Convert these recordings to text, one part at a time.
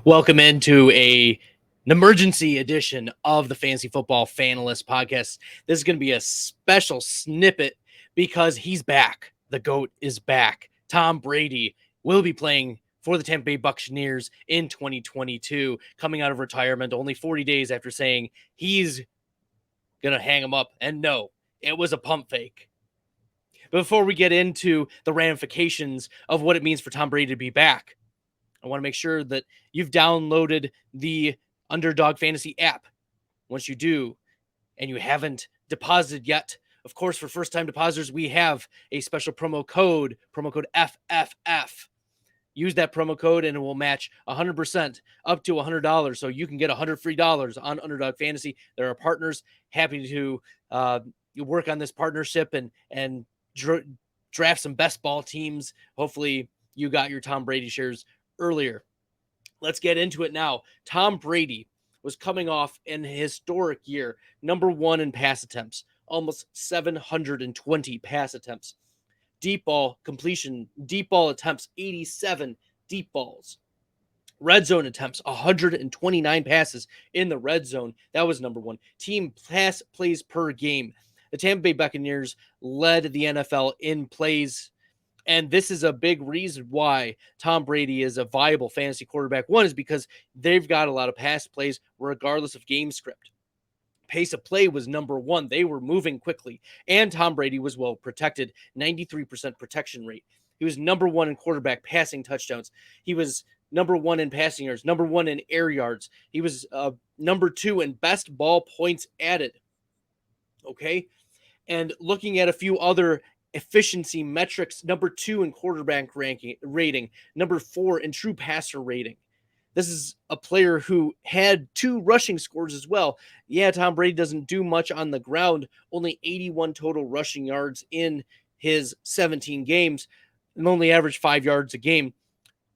Welcome into an emergency edition of the Fantasy Football Fanalist Podcast. This is going to be a special snippet because he's back. The GOAT is back. Tom Brady will be playing for the Tampa Bay Buccaneers in 2022, coming out of retirement only 40 days after saying he's going to hang him up. And no, it was a pump fake. Before we get into the ramifications of what it means for Tom Brady to be back, I want to make sure that you've downloaded the Underdog Fantasy app. Once you do, and you haven't deposited yet, of course, for first-time depositors, we have a special promo code FFF. Use that promo code, and it will match 100% up to $100, so you can get $100 free on Underdog Fantasy. There are partners happy to work on this partnership and draft some best ball teams. Hopefully, you got your Tom Brady shares earlier. Let's get into it now. Tom Brady was coming off an historic year, number one in pass attempts, almost 720 pass attempts. Deep ball completion, deep ball attempts, 87 deep balls. Red zone attempts, 129 passes in the red zone. That was number one. Team pass plays per game. The Tampa Bay Buccaneers led the NFL in plays. And this is a big reason why Tom Brady is a viable fantasy quarterback. One is because they've got a lot of pass plays regardless of game script. Pace of play was number one. They were moving quickly. And Tom Brady was well protected, 93% protection rate. He was number one in quarterback passing touchdowns. He was number one in passing yards, number one in air yards. He was number two in best ball points added. Okay? And looking at a few other efficiency metrics, number two in quarterback rating, number four in true passer rating. This is a player who had two rushing scores as well. Yeah, Tom Brady doesn't do much on the ground, only 81 total rushing yards in his 17 games, and only averaged 5 yards a game.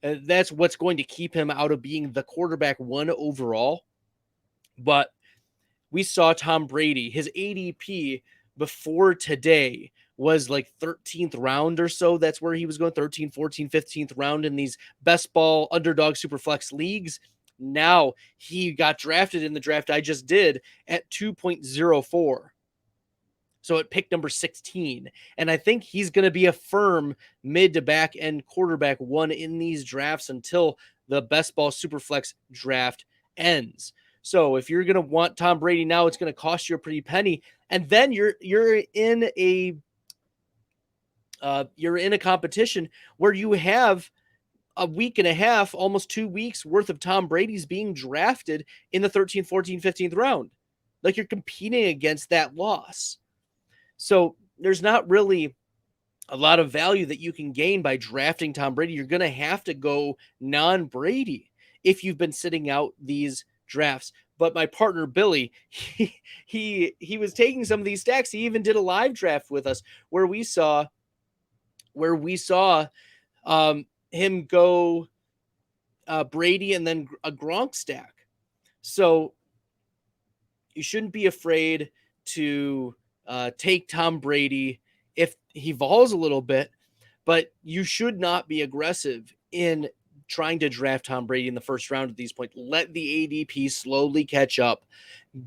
That's what's going to keep him out of being the quarterback one overall. But we saw Tom Brady, his ADP before today was like 13th round or so. That's where he was going, 13th, 14th, 15th round in these best ball underdog superflex leagues. Now he got drafted in the draft I just did at 2.04. So at pick number 16. And I think he's going to be a firm mid to back end quarterback one in these drafts until the best ball superflex draft ends. So if you're going to want Tom Brady now, it's going to cost you a pretty penny. And then you're in a competition where you have a week and a half, almost 2 weeks worth of Tom Brady's being drafted in the 13th, 14th, 15th round. Like you're competing against that loss. So there's not really a lot of value that you can gain by drafting Tom Brady. You're going to have to go non-Brady if you've been sitting out these drafts. But my partner Billy, he was taking some of these stacks. He even did a live draft with us where we saw him go Brady and then a Gronk stack. So you shouldn't be afraid to take Tom Brady if he falls a little bit, but you should not be aggressive in trying to draft Tom Brady in the first round at these points. Let the ADP slowly catch up.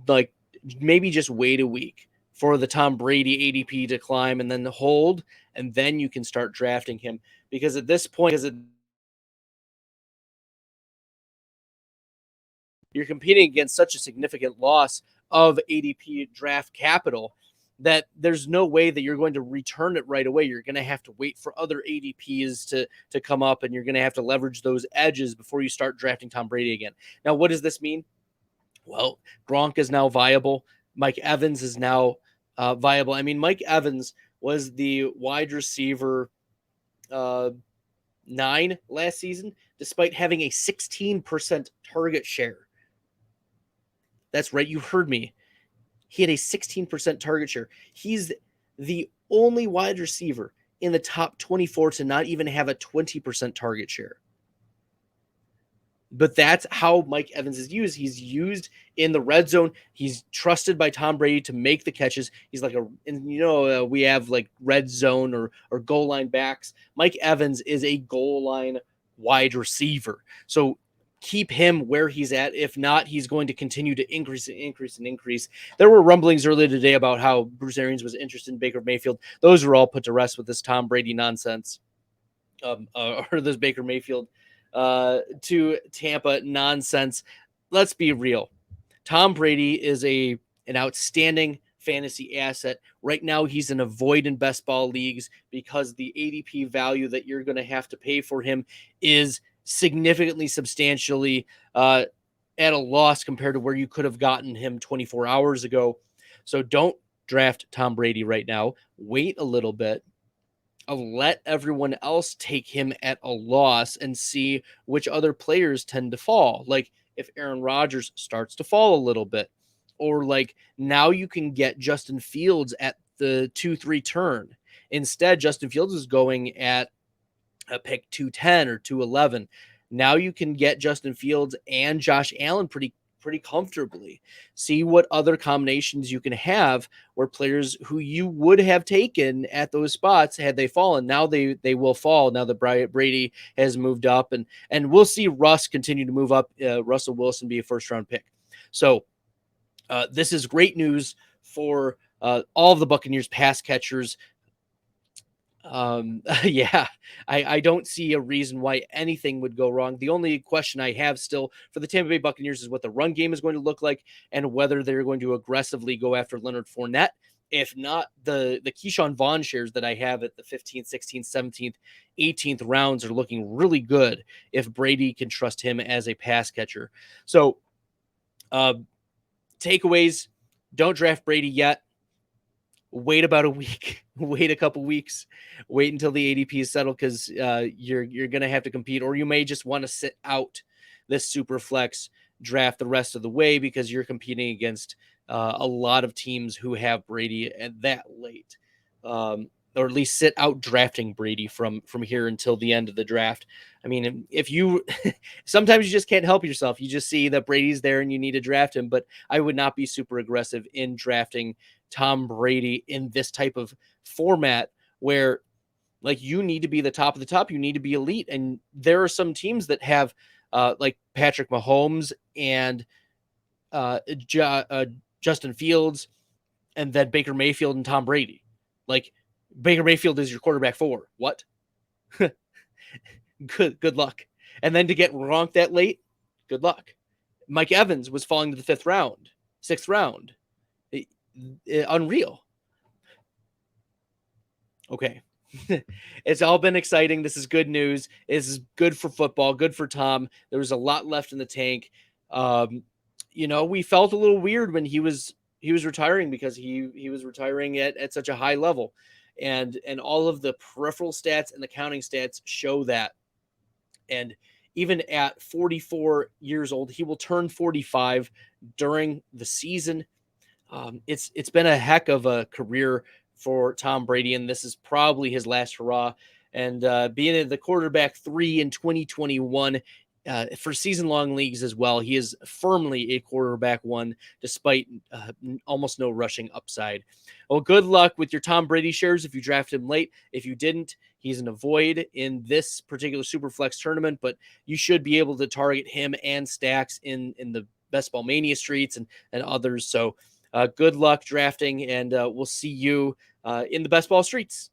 Like maybe just wait a week for the Tom Brady ADP to climb and then hold, and then you can start drafting him. Because at this point, you're competing against such a significant loss of ADP draft capital that there's no way that you're going to return it right away. You're going to have to wait for other ADPs to come up, and you're going to have to leverage those edges before you start drafting Tom Brady again. Now, what does this mean? Well, Gronk is now viable. Mike Evans is now viable. I mean, Mike Evans was the wide receiver 9 last season, despite having a 16% target share. That's right. You heard me. He had a 16% target share. He's the only wide receiver in the top 24 to not even have a 20% target share. But that's how Mike Evans is used. He's used in the red zone. He's trusted by Tom Brady to make the catches. He's like we have like red zone or goal line backs. Mike Evans is a goal line wide receiver. So keep him where he's at. If not, he's going to continue to increase and increase and increase. There were rumblings earlier today about how Bruce Arians was interested in Baker Mayfield. Those were all put to rest with this Tom Brady nonsense, or this Baker Mayfield to Tampa nonsense. Let's be real. Tom Brady is an outstanding fantasy asset. Right now, he's in a void in best ball leagues because the ADP value that you're going to have to pay for him is significantly, substantially at a loss compared to where you could have gotten him 24 hours ago. So don't draft Tom Brady right now. Wait a little bit. Let everyone else take him at a loss and see which other players tend to fall. Like if Aaron Rodgers starts to fall a little bit, or like now you can get Justin Fields at the 2-3 turn. Instead, Justin Fields is going at a pick 210 or 211. Now you can get Justin Fields and Josh Allen pretty comfortably. See what other combinations you can have where players who you would have taken at those spots had they fallen, now they will fall now that Brady has moved up, and we'll see Russ continue to move up, Russell Wilson be a first round pick. So this is great news for all of the Buccaneers pass catchers. Yeah, I don't see a reason why anything would go wrong. The only question I have still for the Tampa Bay Buccaneers is what the run game is going to look like and whether they're going to aggressively go after Leonard Fournette. If not, the Keyshawn Vaughn shares that I have at the 15th, 16th, 17th, 18th rounds are looking really good if Brady can trust him as a pass catcher. So, takeaways: don't draft Brady yet. Wait about a week, wait a couple weeks, wait until the ADP is settled, because you're going to have to compete, or you may just want to sit out this super flex draft the rest of the way because you're competing against a lot of teams who have Brady at that late, or at least sit out drafting Brady from here until the end of the draft. I mean, if you sometimes you just can't help yourself. You just see that Brady's there and you need to draft him, but I would not be super aggressive in drafting Tom Brady in this type of format where like you need to be the top of the top, you need to be elite. And there are some teams that have like Patrick Mahomes and Justin Fields, and then Baker Mayfield and Tom Brady. Like Baker Mayfield is your quarterback 4. What? Good luck. And then to get Gronk that late, good luck. Mike Evans was falling to the 5th round, 6th round. Unreal. Okay. It's all been exciting. This is good news. This is good for football, good for Tom. There was a lot left in the tank. We felt a little weird when he was retiring because he was retiring at such a high level. And all of the peripheral stats and the counting stats show that. And even at 44 years old, he will turn 45 during the season. It's been a heck of a career for Tom Brady, and this is probably his last hurrah. And being the quarterback 3 in 2021 for season-long leagues as well, he is firmly a quarterback 1 despite almost no rushing upside. Well, good luck with your Tom Brady shares if you drafted him late. If you didn't, he's in a void in this particular Superflex tournament, but you should be able to target him and stacks in the Best Ball Mania streets and others. So good luck drafting, and we'll see you in the Best Ball streets.